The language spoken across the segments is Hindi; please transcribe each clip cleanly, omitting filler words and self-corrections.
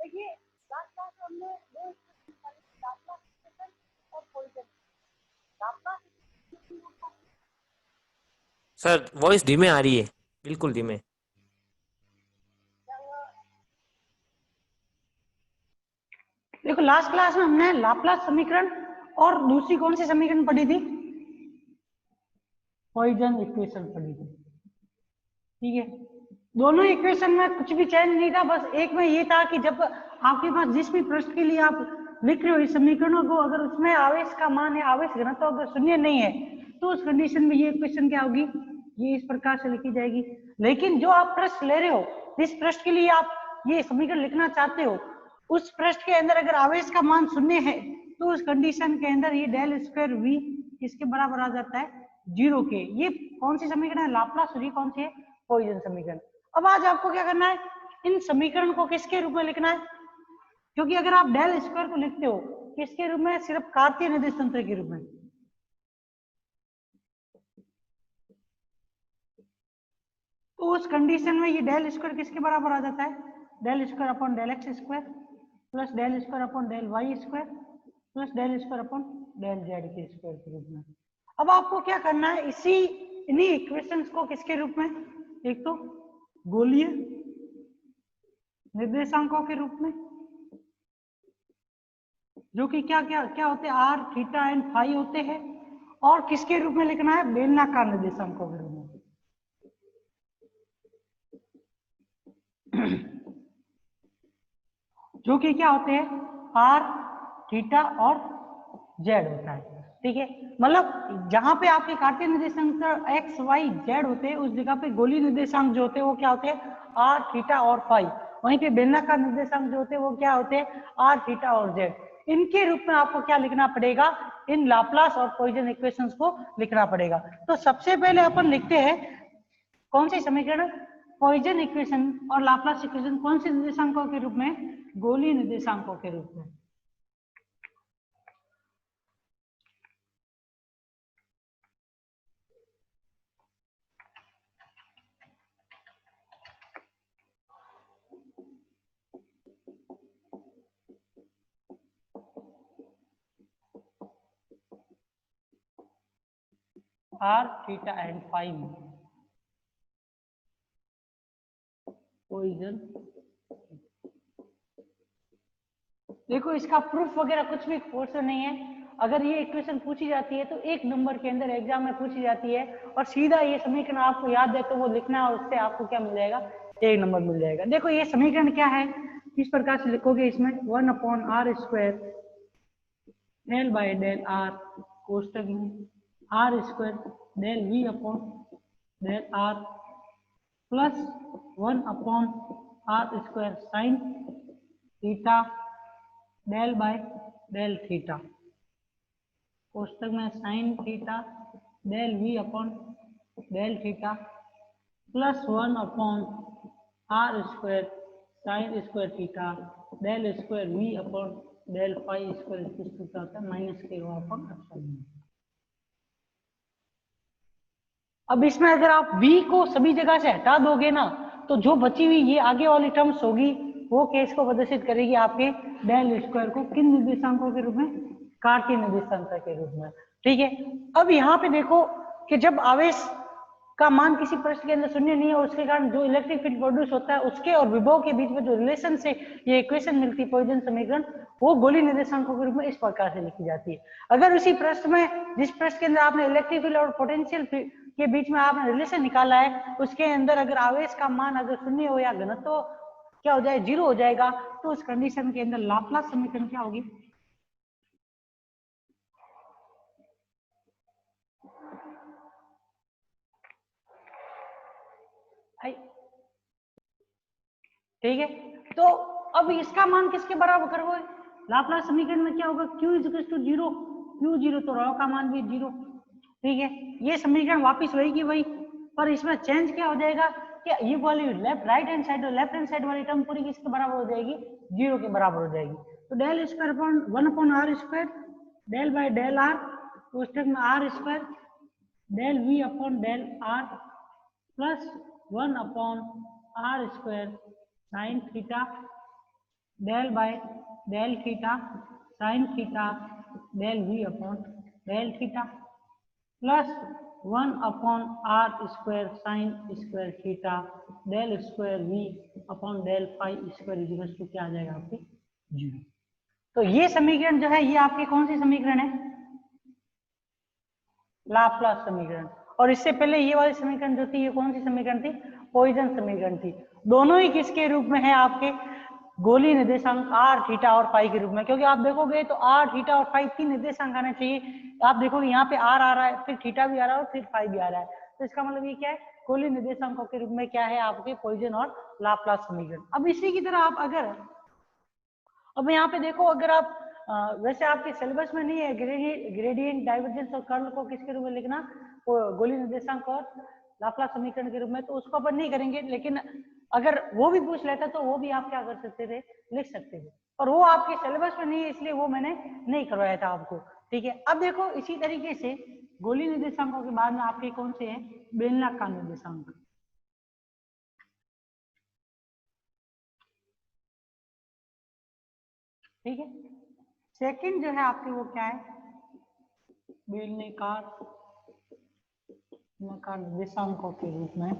देखिए लास्ट क्लास में हमने दो लाप्लास इक्वेशन और पॉइसन लाप्लास। सर वॉइस धीमे आ रही है, बिल्कुल धीमे। देखो लास्ट क्लास में हमने लाप्लास समीकरण और दूसरी कौन सी समीकरण पढ़ी थी? पॉइसन इक्वेशन पढ़ी थी। ठीक है, दोनों इक्वेशन में कुछ भी चेंज नहीं था, बस एक में ये था कि जब आपके पास जिस भी पृष्ठ के लिए आप लिख रहे हो इस समीकरणों को, अगर उसमें आवेश का मान या आवेश घनत्व अगर शून्य नहीं है तो उस कंडीशन में ये इक्वेशन क्या होगी, ये इस प्रकार से लिखी जाएगी। लेकिन जो आप पृष्ठ ले रहे हो, जिस पृष्ठ के लिए आप ये समीकरण लिखना चाहते हो, उस पृष्ठ के अंदर अगर आवेश का मान शून्य है तो उस कंडीशन के अंदर ये डेल स्क्वायर वी किसके बराबर आ जाता है, जीरो के। ये कौन सी समीकरण है, लाप्लास, और ये कौन सी है, पॉइसन समीकरण। अब आज आपको क्या करना है, इन समीकरण को किसके रूप में लिखना है, क्योंकि अगर आप डेल स्क्वायर को लिखते हो किसके रूप में, सिर्फ कार्तीय निर्देश तंत्र के रूप में। तो उस कंडीशन में ये डेल स्क्वायर किसके बराबर आ जाता है, del square upon del x square plus del square upon del Y square plus del square upon del z के स्क्वायर के रूप में। अब आपको क्या करना है, इसी इन्हीं इक्वेशंस को किसके रूप में, एक तो गोलीय निर्देशांकों के रूप में, जो कि क्या क्या क्या होते हैं, आर थीटा एंड फाई होते हैं, और किसके रूप में लिखना है, बेलनाकार निर्देशांकों के रूप में। जो कि क्या होते हैं, आर थीटा और जेड होता है। ठीक है, मतलब जहां पे आपके कार्तीय निर्देशांक एक्स वाई जेड होते हैं, उस जगह पे गोलीय निर्देशांक जो होते हैं वो क्या होते हैं, आर थीटा और फाई। वहीं पे बेलनाकार निर्देशांक जो होते हैं वो क्या होते हैं, आर थीटा और जेड। इनके रूप में आपको क्या लिखना पड़ेगा, इन लाप्लास और पॉइसन इक्वेशंस को लिखना पड़ेगा। तो सबसे पहले अपन लिखते हैं कौन सी समीकरण, पॉइसन इक्वेशन और लाप्लास इक्वेशन कौन से निर्देशांकों के रूप में, गोलीय निर्देशांकों के रूप में। आर थीटा एंड फाई में पॉइसन। देखो इसका प्रूफ वगैरह कुछ भी कोर्स नहीं है, अगर ये इक्वेशन पूछी जाती है तो एक नंबर के अंदर एग्जाम में पूछी जाती है, और सीधा ये समीकरण आपको याद है तो वो लिखना है, और उससे आपको क्या मिल जाएगा, एक नंबर मिल जाएगा। देखो ये समीकरण क्या है, किस प्रकार से लिखोगे, इसमें 1/r² del by del are कोष्टक में r² del v upon del are plus 1/r² sine theta del by del theta कोष्टक में sine theta del v upon del theta plus 1/r² sine square theta del square v upon del phi square होता है माइनस के अपॉन एप्सिलॉन। अब इसमें अगर आप v को सभी जगह से हटा दोगे ना, तो जो बची हुई ये आगे वाली टर्म्स होगी वो केस को प्रदर्शित करेगी आपके डेल स्क्वायर को किन निर्देशांकों के रूप में, कार्तीय निर्देशांक के रूप में। ठीक है, अब यहाँ पे देखो कि जब आवेश का मान किसी पृष्ठ के अंदर शून्य नहीं है, और उसके कारण जो इलेक्ट्रिक फील्ड प्रोड्यूस होता है उसके और विभव के बीच में जो रिलेशन से ये इक्वेशन मिलती है पॉइसन समीकरण, वो गोलीय निर्देशांकों के रूप में इस प्रकार से लिखी जाती है। अगर उसी पृष्ठ में, जिस पृष्ठ के अंदर आपने इलेक्ट्रिक फील्ड और पोटेंशियल के बीच में आपने रिलेशन निकाला है, उसके अंदर अगर आवेश का मान अगर शून्य हो या घनत्व क्या हो जाए, जीरो हो जाएगा, तो उस कंडीशन के अंदर लाप्लास समीकरण क्या होगी, ठीक है। तो अब इसका मान किसके बराबर करोगे, लाप्लास समीकरण में क्या होगा, q is to zero, Q zero तो रॉ का मान भी जीरो। ठीक है, ये समीकरण वापस वही की वही, पर इसमें चेंज क्या हो जाएगा कि ये वाली लेफ्ट राइट हैंड साइड और लेफ्ट हैंड साइड वाली टर्म पूरी किसके बराबर हो जाएगी, जीरो के बराबर हो जाएगी। तो del square upon 1/r² del by del are कोष्टक में r² del v upon del are plus 1/r² sine theta del by del theta sine theta del we upon del theta plus 1 upon are square sine square theta del square we upon del phi square equal to क्या आ जाएगा आपके 0। तो ये समीकरण जो है ये आपके कौन सी समीकरण है? लाप्लास समीकरण। और इससे पहले ये वाली समीकरण जो थी ये कौन सी समीकरण थी? पॉइसन समीकरण थी। दोनों ही किसके रूप में है? आपके गोलीय निर्देशांक आर थीटा और फाई के रूप में। क्योंकि आप देखोगे तो आर थीटा और फाई तीन निर्देशांक आने चाहिए। आप देखोगे यहाँ पे आर आ रहा है, फिर थीटा भी आ रहा है और फिर फाई भी आ रहा है। तो इसका मतलब ये क्या है? गोलीय निर्देशांकों के रूप में क्या है आपके पॉइसन और लाप्लास समीकरण। अब इसी की तरह आप अगर अब यहाँ पे देखो, अगर आप वैसे आपके सिलेबस में नहीं है ग्रेडियंट डाइवर्जेंस और कर्ल को किसके रूप में लिखना, गोलीय निर्देशांक और लाप्लास समीकरण के रूप में, तो उसको अपन नहीं करेंगे। लेकिन अगर वो भी पूछ लेता तो वो भी आप क्या कर सकते थे, लिख सकते थे। और वो आपके सिलेबस में नहीं है इसलिए वो मैंने नहीं करवाया था आपको। ठीक है, अब देखो इसी तरीके से गोलीय निर्देशांकों के बाद में आपके कौन से हैं? बेलनाकार निर्देशांक। ठीक है, सेकंड जो है आपके वो क्या है? बेलनाकार निर्देशांकों के रूप में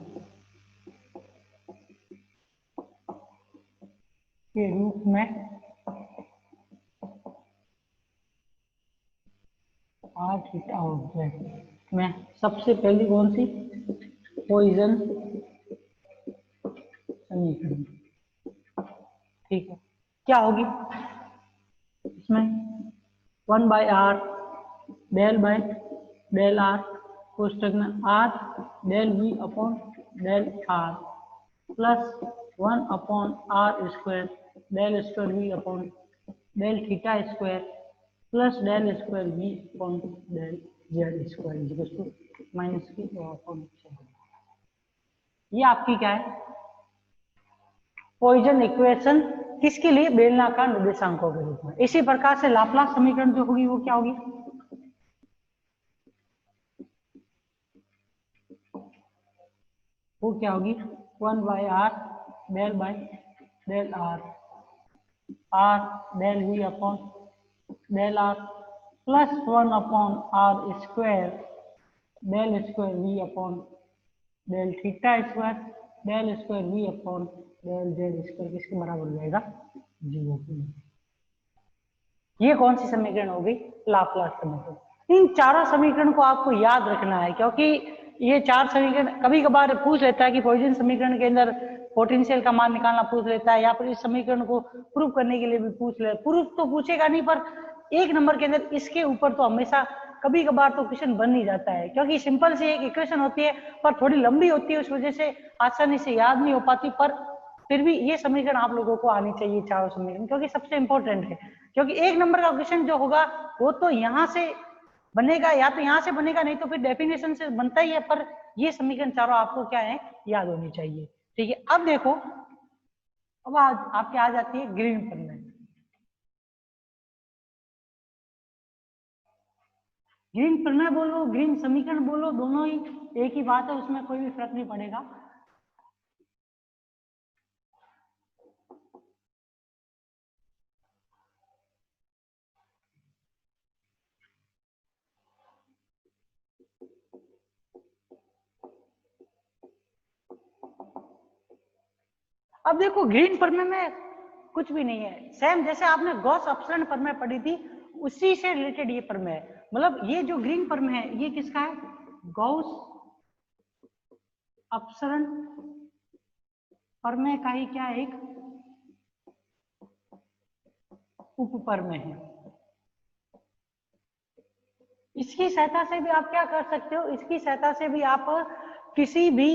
आर थीटा और जेड में सबसे पहली कौन सी? पॉइसन समीकरण। ठीक है, क्या होगी इसमें? 1 बाय आर डेल आर कोष्टक में r del we upon del are plus 1 upon are square del square we upon del theta square plus del square we upon del Z square minus की अपॉन। ये आपकी क्या है? Poisson equation. किसके लिए? बेलनाकार निर्देशांकों के रूप में। इसी प्रकार से लाप्लास समीकरण जो होगी वो क्या होगी? वो क्या होगी? 1 by r del r del we upon del are plus 1 upon are square we upon del theta square del square we upon del Z square किसके बराबर हो जाएगा? 0 के। ये कौन सी समीकरण हो गई? लाप्लास समीकरण। इन चारों समीकरण को आपको याद रखना है, क्योंकि ये चार समीकरण कभी कभार पूछ लेता है कि पॉइसन समीकरण के अंदर पोटेंशियल का मान निकालना पूछ लेता है, या फिर इस समीकरण को प्रूव करने के लिए भी पूछ ले। प्रूफ तो पूछेगा नहीं, पर एक नंबर के अंदर इसके ऊपर तो हमेशा कभी कभार तो क्वेश्चन बन ही जाता है। क्योंकि सिंपल सी एक इक्वेशन होती है पर थोड़ी लंबी होती है, उस वजह से आसानी से याद नहीं हो पाती। पर फिर भी ये समीकरण आप लोगों को आनी चाहिए, चारों समीकरण, क्योंकि सबसे इंपॉर्टेंट है। क्योंकि एक नंबर का क्वेश्चन जो होगा वो तो यहाँ से बनेगा, या तो यहाँ से बनेगा, नहीं तो फिर डेफिनेशन से बनता ही है। पर ये समीकरण चारों आपको क्या है? याद होनी चाहिए। ठीक है, अब देखो, अब आज आपके आ जाती है ग्रीन प्रमेय। ग्रीन प्रमेय बोलो, ग्रीन समीकरण बोलो, दोनों ही एक ही बात है, उसमें कोई भी फर्क नहीं पड़ेगा। अब देखो ग्रीन प्रमेय में कुछ भी नहीं है, सेम जैसे आपने गॉस अपसरण प्रमेय पढ़ी थी उसी से रिलेटेड ये प्रमेय है। मतलब ये जो ग्रीन प्रमेय है ये किसका है? गॉस अपसरण प्रमेय का ही क्या एक उपप्रमेय है। इसकी सहायता से भी आप क्या कर सकते हो? इसकी सहायता से भी आप किसी भी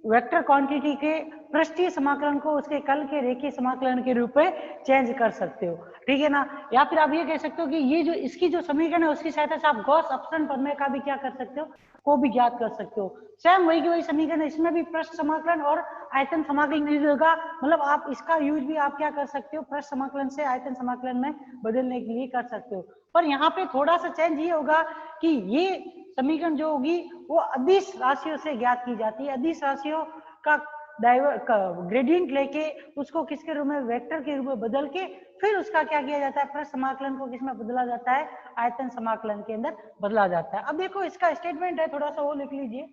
वेक्टर क्वांटिटी के पृष्ठीय समाकलन को उसके कल के रेखीय समाकलन के रूप में चेंज कर सकते हो। ठीक है ना? या फिर आप ये कह सकते हो कि ये जो इसकी जो समीकरण है उसकी सहायता से आप गॉस अपसरण प्रमेय का भी क्या कर सकते हो? को भी ज्ञात कर सकते हो। सेम वही की वही समीकरण है, इसमें भी पृष्ठ समाकलन और आयतन समाकलन यूज होगा। मतलब आप इसका यूज भी आप क्या कर सकते हो? पृष्ठ समाकलन से आयतन समाकलन में बदलने के लिए कर सकते हो। पर यहाँ पे थोड़ा सा चेंज ये होगा कि ये समीकरण जो होगी वो अदिश राशियों से ज्ञात की जाती है। अदिश राशियों का ग्रेडियंट लेके उसको किसके रूप में, वेक्टर के रूप में बदल के फिर उसका क्या किया जाता है, पृष्ठ समाकलन को किसमें बदला जाता है, आयतन समाकलन के अंदर बदला जाता है। अब देखो इसका स्टेटमेंट है, थोड़ा सा वो लिख लीजिए।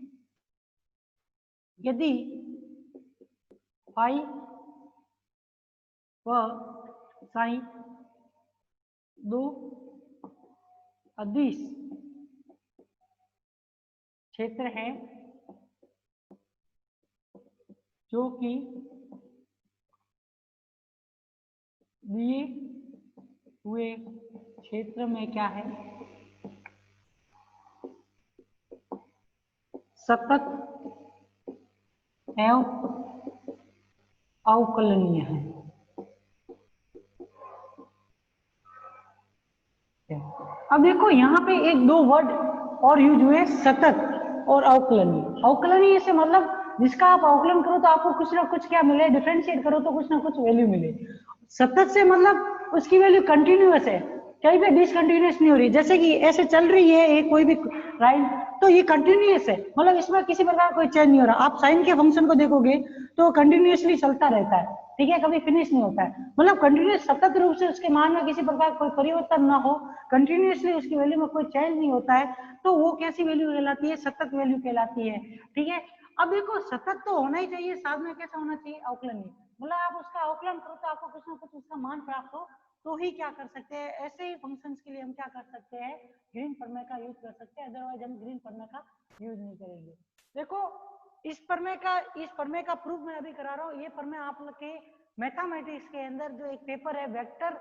यदि फाई व साइन दो अदिश क्षेत्र है जो कि दिए हुए क्षेत्र में क्या है, सतत एवं अवकलनीय है। अब देखो यहाँ पे एक दो वर्ड और यूज हुए, सतत और अवकलनीय। अवकलनीय से मतलब जिसका आप अवकलन करो तो आपको कुछ ना कुछ क्या मिले, डिफरेंशिएट करो तो कुछ ना कुछ वैल्यू मिले। सतत से मतलब उसकी वैल्यू कंटिन्यूअस है, कहीं पे डिसकंटिन्यूअस नहीं हो रही, जैसे कि ऐसे चल रही है एक कोई भी लाइन तो ये कंटिन्यूअस है, मतलब इसमें किसी प्रकार कोई चेंज नहीं हो रहा। आप साइन के फंक्शन को देखोगे तो कंटिन्यूअसली चलता रहता है, ठीक है, कभी फिनिश नहीं होता है, मतलब कंटिन्यूअस सतत रूप से उसके मान में किसी प्रकार कोई परिवर्तन ना हो, कंटिन्यूअसली उसकी वैल्यू में कोई चेंज नहीं होता है, तो वो कैसी वैल्यू कहलाती है, सतत वैल्यू कहलाती है, ठीक है। अब देखो सतत तो होना ही चाहिए, साथ में कैसा होना चाहिए, अवकलनीय, मतलब आप उसका अवकलन करो तो आपको कुछ ना कुछ उसका मान प्राप्त हो तो ही क्या कर सकते हैं, ऐसे ही फंक्शंस के लिए हम क्या कर सकते हैं, ग्रीन प्रमेय का यूज कर सकते हैं, अदरवाइज हम ग्रीन प्रमेय का यूज नहीं करेंगे। देखो इस प्रमेय का प्रूफ मैं अभी करा रहा हूँ। ये प्रमेय आप लोग के मैथमेटिक्स के अंदर जो एक पेपर है वेक्टर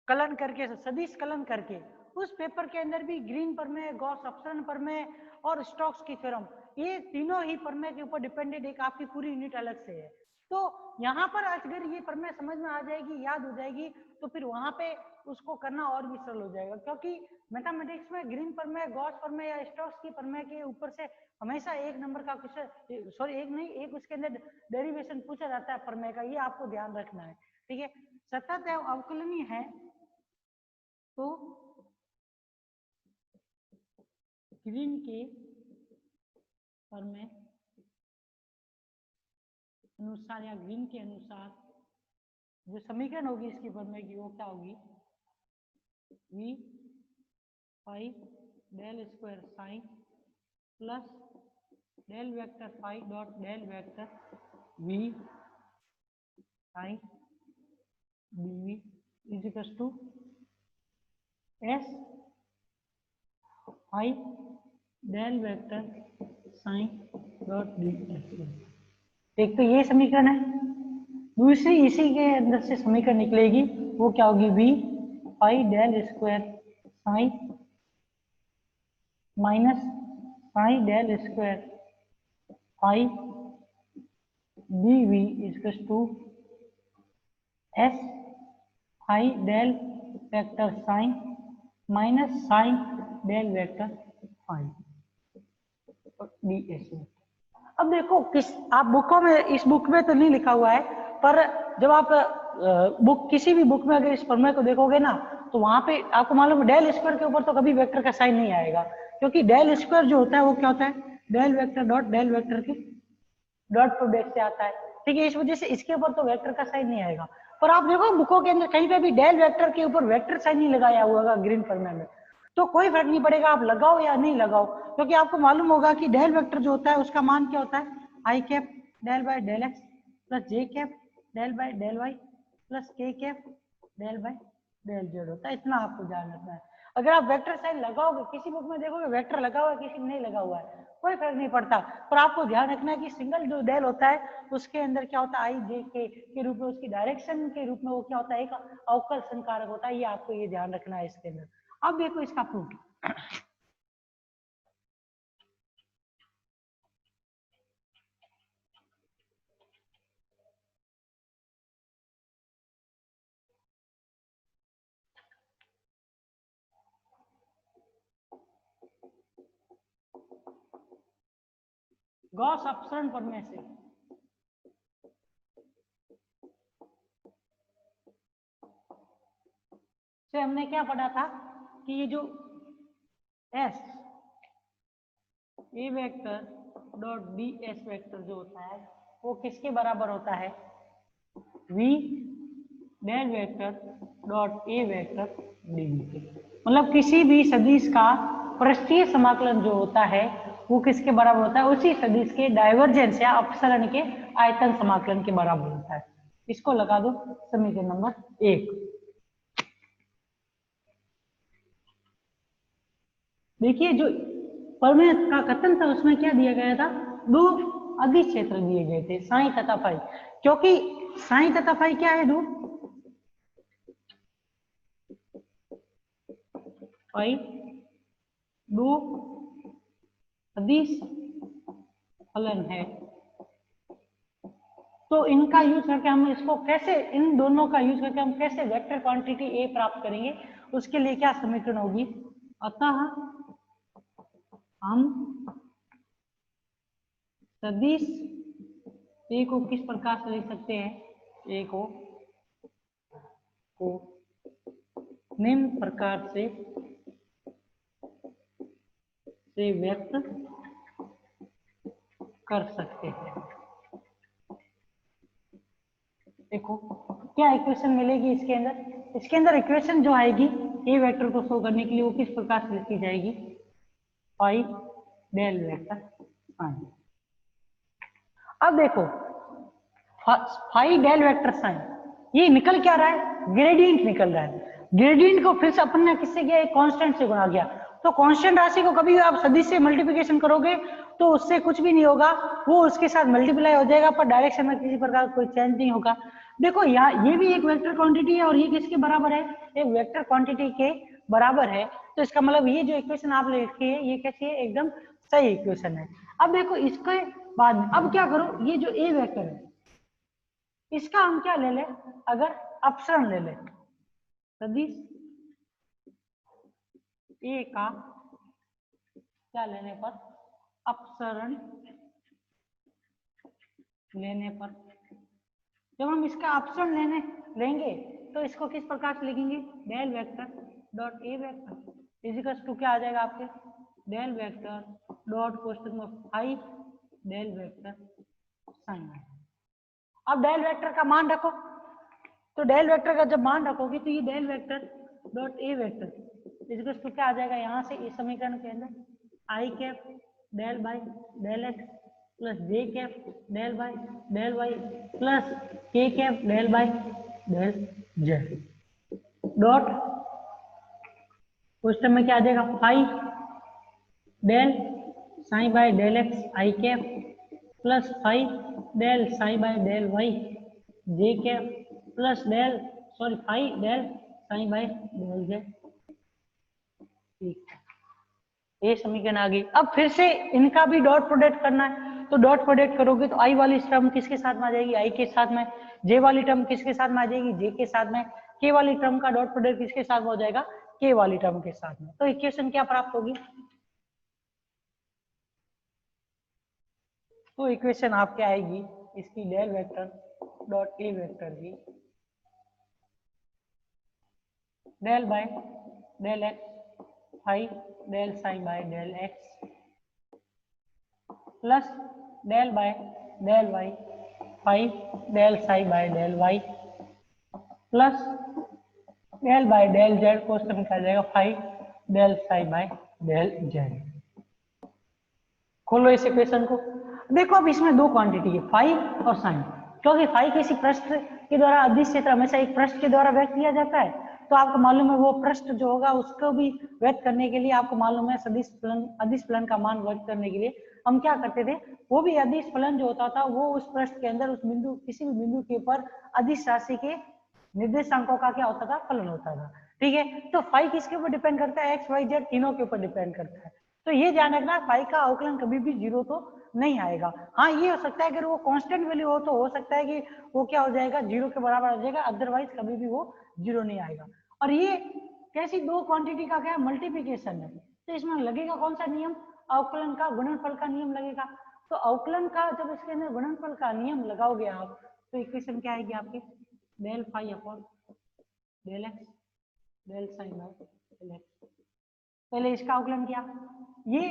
कलन करके, सदिश कलन करके, उस पेपर के अंदर भी ग्रीन प्रमेय, गॉस अपसरण प्रमेय और स्टोक्स की थ्योरम, ये तीनों ही प्रमेय के ऊपर डिपेंडेंट एक आपकी पूरी यूनिट अलग से है। तो यहाँ पर अगर ये प्रमेय समझ में आ जाएगी, याद हो जाएगी, तो फिर वहां पे उसको करना और भी सरल हो जाएगा, क्योंकि मैथमेटिक्स में ग्रीन प्रमेय, गॉस प्रमेय या स्टोक्स की प्रमेय के ऊपर से हमेशा एक नंबर का क्वेश्चन, सॉरी एक नहीं, एक उसके अंदर डेरिवेशन पूछा जाता है प्रमेय का, ये आपको ध्यान रखना है, ठीक है। सतत एवं अवकलनीय है तो ग्रीन के प्रमेय अनुसार या ग्रीन के अनुसार जो समीकरण होगी इसकी प्रमेय की वो क्या होगी, v phi del square sign plus del vector phi dot del vector v psi dv is equal to s phi del vector psi dot ds। एक तो ये समीकरण है, दूसरी इसी के अंदर से समीकरण निकलेगी, वो क्या होगी, v phi del square psi minus phi del square phi dv is to s phi del vector psi minus psi del vector phi ds। अब देखो आप बुकों में, इस बुक में तो नहीं लिखा हुआ है, पर जब आप किसी भी बुक में अगर इस प्रमेय को देखोगे ना तो वहां पे आपको मालूम है डेल स्क्वायर के ऊपर तो कभी वेक्टर का साइन नहीं आएगा, क्योंकि डेल स्क्वायर जो होता है वो क्या होता है, del vector dot del vector के डॉट प्रोडक्ट से आता है, ठीक है, इस वजह से इसके ऊपर तो वेक्टर का साइन नहीं आएगा। पर आप देखो बुकों के अंदर कहीं पे भी डेल वेक्टर के ऊपर वेक्टर साइन नहीं लगाया हुआ ग्रीन प्रमेय में, तो कोई फर्क नहीं पड़ेगा आप लगाओ या नहीं लगाओ, क्योंकि आपको मालूम होगा कि डेल वेक्टर जो होता है उसका मान क्या होता है, I cap del by del X plus J cap del by del Y plus K cap del by del Z होता है, इतना आपको ध्यान रखना है। अगर आप वेक्टर साइन लगाओगे, किसी बुक में देखोगे वेक्टर लगा हुआ है, किसी में नहीं लगा हुआ है, कोई फर्क नहीं पड़ता, पर आपको ध्यान रखना है कि सिंगल जो डेल होता है उसके अंदर क्या होता है, आई जे के रूप में, उसकी डायरेक्शन के रूप में वो क्या होता है, एक अवकल संकारक होता है, ये आपको ये ध्यान रखना है इसके अंदर। अब देखो इसका प्रूफ, गॉस अपसरण प्रमेय से हमने क्या पढ़ा था कि ये जो S A vector dot D S vector जो होता है वो किसके बराबर होता है, v del vector dot A vector dv के। मतलब किसी भी सदिश का पृष्ठीय समाकलन जो होता है वो किसके बराबर होता है, उसी सदिश के डाइवर्जेंस या अपसरण के आयतन समाकलन के बराबर होता है। इसको लगा दो समीकरण नंबर 1। देखिए जो प्रमेय का कथन था उसमें क्या दिया गया था, दो अदिश क्षेत्र दिए गए थे साई तथा फाई, क्योंकि साई तथा फाई क्या है, दो फाई दो अदिश फलन है। तो इनका यूज करके हम इसको कैसे, इन दोनों का यूज करके हम कैसे वेक्टर क्वांटिटी ए प्राप्त करेंगे, उसके लिए क्या समीकरण होगी, अतः हम सदिश ए को किस प्रकार से लिख सकते हैं, ए को निम्न प्रकार से व्यक्त कर सकते हैं। देखो क्या इक्वेशन मिलेगी इसके अंदर इक्वेशन जो आएगी ए वेक्टर को शो करने के लिए वो किस प्रकार से लिखी जाएगी, फाई डेल वेक्टर साइन। अब देखो फाई डेल वेक्टर साइन ये निकल क्या रहा है, ग्रेडियंट निकल रहा है। ग्रेडियंट को फिर से अपन ने किससे किया, एक कांस्टेंट से गुणा किया। तो कांस्टेंट राशि को कभी भी आप सदिश से मल्टीप्लिकेशन करोगे तो उससे कुछ भी नहीं होगा, वो उसके साथ मल्टीप्लाई हो जाएगा, पर डायरेक्शन में किसी प्रकार कोई चेंज नहीं होगा। देखो यहाँ ये भी एक वेक्टर क्वांटिटी है और ये किसके बराबर है, एक वेक्टर क्वांटिटी के बराबर है। तो इसका मतलब ये जो इक्वेशन आप लिखी है ये कैसी है, एकदम सही इक्वेशन है। अब देखो इसके बाद अब क्या करो, ये जो ए वेक्टर है इसका हम क्या ले ले, अगर अपसरण ले ले, सदिश ए का क्या लेने पर, अपसरण लेने पर, जब हम इसका अपसरण लेंगे तो इसको किस प्रकार से लिखेंगे, del vector dot A vector इजिकल्स to क्या आ जाएगा आपके, डेल वेक्टर डॉट कोष्टक में फाई डेल वेक्टर साइन। अब डेल वेक्टर का मान रखो, तो डेल वेक्टर का जब मान रखोगे तो ये del vector dot A vector इजिकल्स to क्या आ जाएगा, यहाँ से इस समीकरण के अंदर I cap del by del X plus J cap del by del Y plus K cap del by del Z dot question में क्या आ जाएगा, phi del psi by del X I cap plus phi del psi by del Y J cap plus del phi del psi by del Z. ठीक है, ये समीकरण आ गई। अब फिर से इनका भी डॉट प्रोडक्ट करना है, तो डॉट प्रोडक्ट करोगे तो आई वाली टर्म किसके साथ में आ जाएगी, आई के साथ में, जे वाली टर्म किसके साथ में आ जाएगी, जे के साथ में, के वाली टर्म का डॉट प्रोडक्ट किसके साथ में हो जाएगा, के वाली टर्म के साथ में। तो इक्वेशन क्या प्राप्त होगी, तो इक्वेशन आपके आएगी इसकी del vector dot A vector की del by del X phi del sign by del X plus del by del Y phi del sign by del Y plus del by del Z को उसमें क्या जाएगा, phi del sign by del Z. खोलो इस इक्वेशन को, देखो अब इसमें दो क्वांटिटी है फाई और साइन, क्योंकि फाई किसी पृष्ठ के द्वारा अदिश क्षेत्र हमेशा एक पृष्ठ के द्वारा व्यक्त किया जाता है। तो आपको मालूम है वो पृष्ठ जो होगा उसको भी व्यक्त करने के लिए आपको मालूम है सदिश फलन अदिश फलन का मान व्यक्त करने के लिए हम क्या करते थे, वो भी अदिश फलन जो होता था वो उस पृष्ठ के अंदर उस बिंदु किसी भी बिंदु के ऊपर अदिश राशि के निर्देशांकों का क्या होता था, फलन होता था। ठीक है, तो फाई किसके ऊपर डिपेंड करता है, एक्स वाई जेड तीनों के ऊपर डिपेंड करता है। तो ये ध्यान रखना फाई का अवकलन कभी भी जीरो तो नहीं आएगा। हाँ ये हो सकता है अगर वो कांस्टेंट वैल्यू हो तो हो सकता है कि वो क्या हो जाएगा, जीरो के बराबर हो जाएगा, अदरवाइज कभी भी वो जीरो नहीं आएगा। और ये कैसी दो क्वांटिटी का क्या मल्टीप्लिकेशन है, तो इसमें लगेगा कौन सा नियम, अवकलन का गुणनफल का नियम लगेगा। तो अवकलन का जब इसके अंदर गुणनफल का नियम लगाओगे आप तो इक्वेशन क्या आएगी आपके, del phi upon del x del sign by del x. पहले इसका अवकलन किया, ये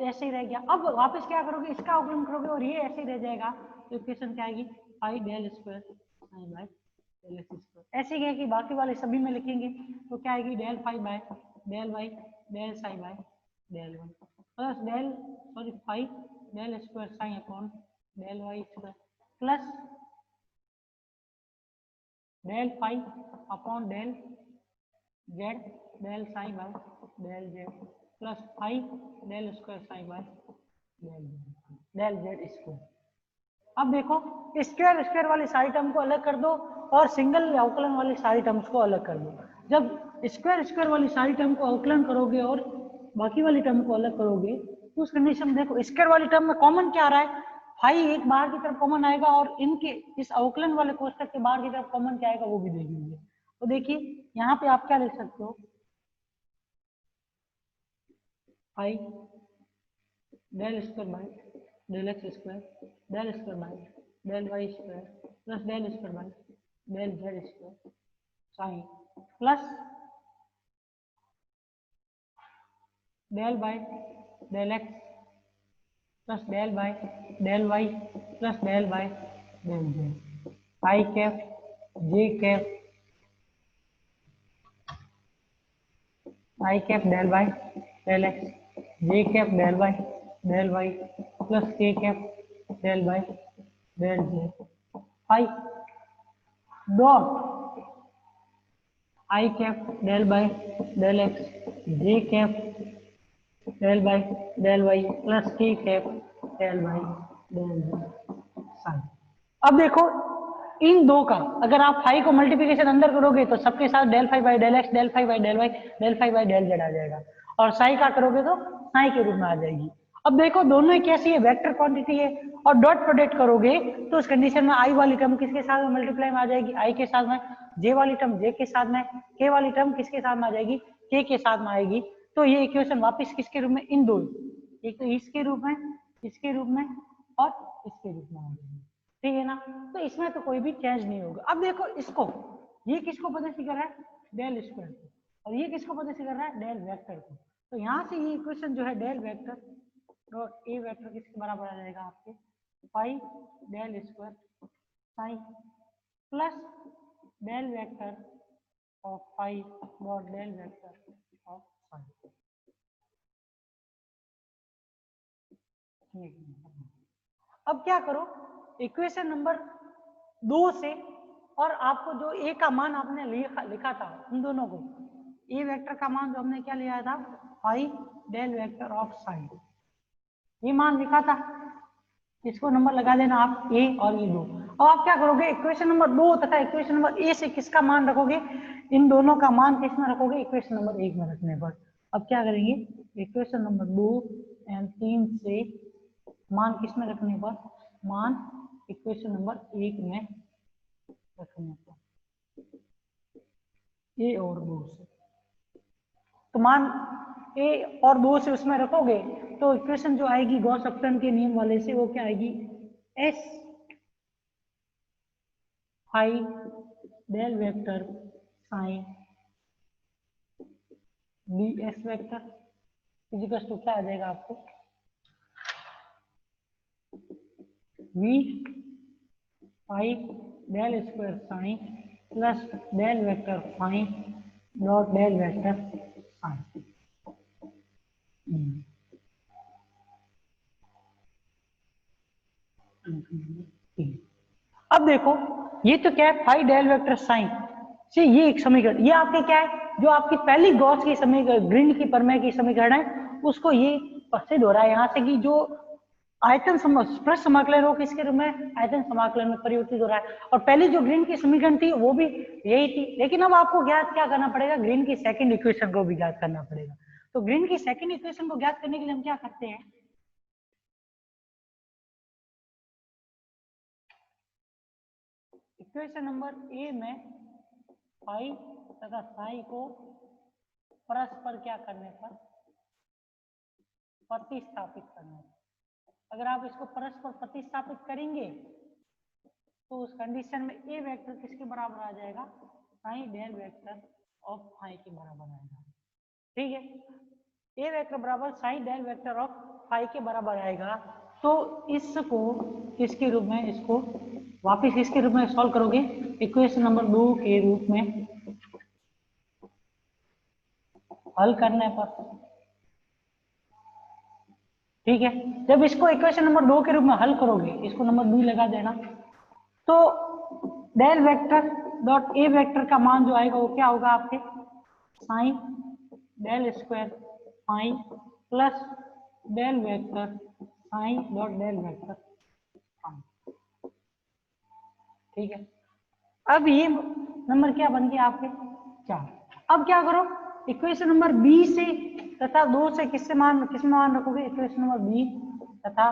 ऐसे ही रह गया, अब वापस क्या करोगे, इसका अवकलन करोगे और ये ऐसे ही रह जाएगा, तो इक्वेशन क्या आएगी phi del square psi by del x square. ऐसे क्या है कि बाकी वाले सभी में लिखेंगे तो क्या आएगी del phi by del Y del psi by del one plus del sorry phi del square psi upon del Y square plus del phi upon del z del psi by del z plus phi del square psi by del Z square. अब देखो स्क्वायर स्क्वायर वाली सारी टर्म को अलग कर दो और सिंगल अवकलन वाली सारी टर्म्स को अलग कर दो। जब स्क्वायर स्क्वायर वाली सारी टर्म को अवकलन करोगे और बाकी वाली टर्म को अलग करोगे तो उस कंडीशन में देखो स्क्वायर वाली टर्म में कॉमन क्या आ रहा है फाई एक बाहर की तरफ कॉमन आएगा और इनके इस अवकलन वाले कोष्ठक के बाहर की तरफ कॉमन क्या आएगा वो भी देखेंगे। तो देखिए यहाँ पे आप क्या लिख सकते हो phi del square by del x square del square by del Y square plus del square by del Z square sign plus del by del X plus del by del Y plus del by del Z I cap J cap I cap del by del X J cap del by del Y plus K cap del by del Z I dot I cap del by del X J cap del by del Y plus K cap del by del sine. अब देखो इन दो का अगर आप फाई को मल्टीप्लिकेशन अंदर करोगे तो सबके साथ del phi by del x del phi by del Y del phi by del Z आ जाएगा और साई का करोगे तो साई के रूप में आ जाएगी। अब देखो दोनों ही कैसी है वेक्टर क्वांटिटी है और डॉट प्रोडक्ट करोगे तो उस कंडीशन में आई वाली टर्म किसके साथ में मल्टीप्लाई में आ जाएगी आई के साथ में जे वाली टर्म जे के साथ में के वाली टर्म किसके साथ में आ जाएगी के साथ में आएगी। तो ये इक्वेशन वापस किसके रूप में इन दो एक तो इसके रूप में इसके रूप में और इसके रूप में आ जाएगी ठीक है ना। तो इसमें तो कोई भी चेंज नहीं होगा। अब देखो इसको ये किसको प्रदर्शित कर रहा है डेल स्क्वायर को और ये किसको प्रदर्शित कर रहा है डेल वेक्टर को। तो यहाँ से ये इक्वेशन जो है del vector dot A vector किसके बराबर आ जाएगा आपके phi del square sign plus del vector of phi dot del vector of psi. अब क्या करो इक्वेशन नंबर 2 से और आपको जो ए का मान आपने लिखा था उन दोनों को ए वेक्टर का मान जो हमने क्या लिया था phi del vector of psi ये मान लिखा था इसको नंबर लगा देना आप ए और ये दो। अब आप क्या करोगे इक्वेशन नंबर 2 तथा इक्वेशन नंबर ए से किसका मान रखोगे इन दोनों का मान किस में रखोगे इक्वेशन नंबर 1 में रखने पर। अब क्या करेंगे इक्वेशन नंबर 2 एंड 3 से मान किस में रखने पर मान इक्वेशन नंबर 1 में रखने पर ए और 2 से तो मान ए और 2 से उसमें रखोगे तो इक्वेशन जो आएगी गॉस अपटन के नियम वाले से वो क्या आएगी S phi del vector psi D S vector इजिकल्स to क्या आ जाएगा आपको V phi del square sign plus del vector phi dot del vector psi. अब देखो ये तो क्या है फाई डेल वेक्टर साइन से ये एक समीकरण ये आपके क्या है जो आपकी पहली गॉस की समीकरण ग्रीन की प्रमेय की समीकरण है उसको ये सिद्ध हो रहा है यहाँ से कि जो आयतन पृष्ठ समाकलन हो किसके रूप में आयतन समाकलन में परिवर्तित हो रहा है और पहली जो ग्रीन की समीकरण थी वो भी यही थी लेकिन अब आपको ज्ञात क्या करना पड़ेगा ग्रीन की सेकंड इक्वेशन को भी ज्ञात करना पड़ेगा। तो ग्रीन की सेकंड इक्वेशन को ज्ञात करने के लिए हम क्या करते हैं इक्वेशन नंबर ए में फाई तथा साई को परस्पर क्या करने पर प्रतिस्थापित करने पर अगर आप इसको परस्पर प्रतिस्थापित करेंगे तो उस कंडीशन में ए वेक्टर किसके बराबर आ जाएगा psi del vector of phi के बराबर आएगा ठीक है ए वेक्टर बराबर psi del vector of phi के बराबर आएगा। तो इसको किसके रूप में, इसको वापस किसके रूप में सॉल्व करोगे, इक्वेशन नंबर 2 के रूप में हल करने पर, ठीक है। जब इसको इक्वेशन नंबर 2 के रूप में हल करोगे, इसको नंबर 2 लगा देना, तो del vector dot A vector का मान जो आएगा वो क्या होगा आपके, psi del square phi plus del vector psi dot del vector phi, ठीक है। अब ये नंबर क्या बन गया आपके 4। अब क्या करो, इक्वेशन नंबर बी से तथा 2 से किस मान रखोगे, इक्वेशन नंबर बी तथा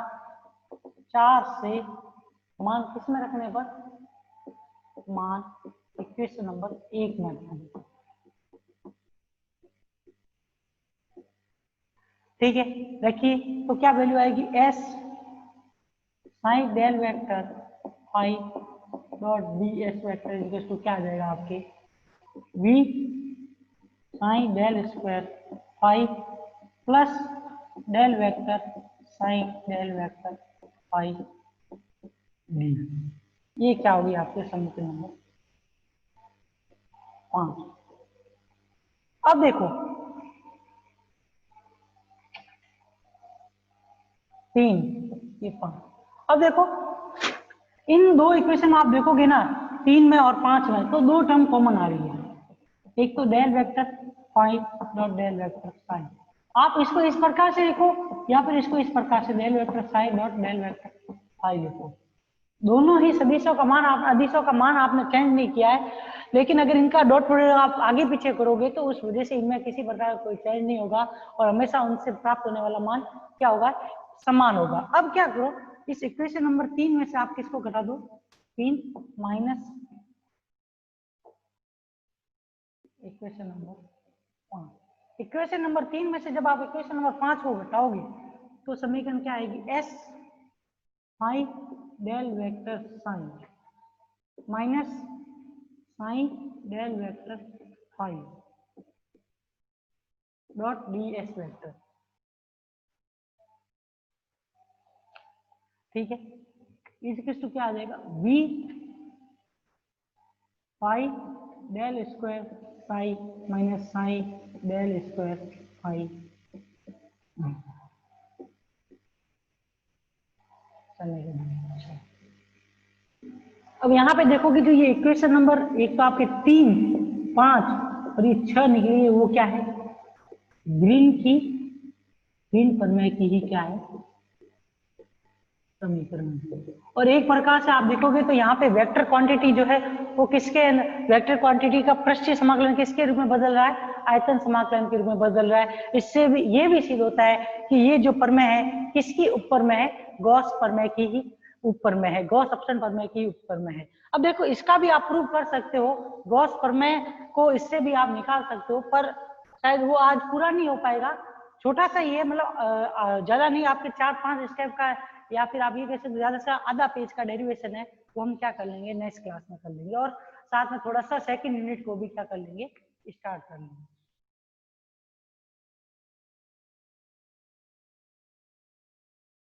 4 से मान किस में रखने पर, मान इक्वेशन नंबर 1 में रखने पर, ठीक है। रखिए, तो क्या वैल्यू आएगी, S psi del vector phi dot D S vector equal to क्या आ जाएगा आपके, V psi del square phi plus del vector psi del vector phi d. ये क्या होगी आपके समीकरण नंबर 5। अब देखो 3 ये 5। अब देखो इन दो इक्वेशन में आप देखोगे ना, 3 में और 5 में, तो 2 टर्म कॉमन आ रही है। एक तो del vector phi dot del vector psi, आप इसको इस प्रकार से लिखो या फिर इसको इस प्रकार से del vector psi dot del vector phi लिखो। दोनों ही सदिशों का मान, आप अदिशों का मान आपने चेंज नहीं किया है, लेकिन अगर इनका डॉट प्रोडक्ट आप आगे पीछे करोगे तो उस वजह से इनमें किसी प्रकार का कोई चेंज नहीं होगा और हमेशा उनसे प्राप्त होने वाला मान क्या होगा, समान होगा। अब क्या करो, इस इक्वेशन नंबर 3 में से आप किसको घटा दो, 3 minus equation number 5। Equation number 3 में से जब आप इक्वेशन नंबर 5 को घटाओगे तो समीकरण क्या आएगी, S phi del vector psi minus psi del vector phi dot D S vector, ठीक है। इस टू क्या आ जाएगा, V phi del square psi minus psi del square phi. अब यहाँ पे देखोगे जो ये इक्वेशन नंबर एक तो आपके 3, 5 और ये 6 निकली है, वो क्या है, ग्रीन प्रमेय की ही क्या है समीकरण। और एक प्रकार से आप देखोगे तो यहाँ पे वेक्टर क्वांटिटी जो है वो किसके, वेक्टर क्वांटिटी का पृष्ठीय समाकलन किसके रूप में बदल रहा है, आयतन समाकलन के रूप में बदल रहा है। इससे भी ये भी सिद्ध होता है कि ये जो प्रमेय है किसकी ऊपर में है, गॉस प्रमेय की ही ऊपर में है, गॉस अपसन प्रमेय की ऊपर में है। अब देखो इसका भी आप प्रूव कर सकते हो, गॉस प्रमेय को इससे भी आप निकाल सकते हो, पर शायद वो आज पूरा नहीं हो पाएगा। छोटा सा ये मतलब ज्यादा नहीं, आपके 4-5 स्टेप का या फिर आप ये कह सकते हो ज्यादा से आधा पेज का डेरिवेशन है, वो हम क्या कर लेंगे नेक्स्ट क्लास में कर लेंगे, और साथ में थोड़ा सा सेकंड यूनिट को भी क्या कर लेंगे, स्टार्ट कर लेंगे।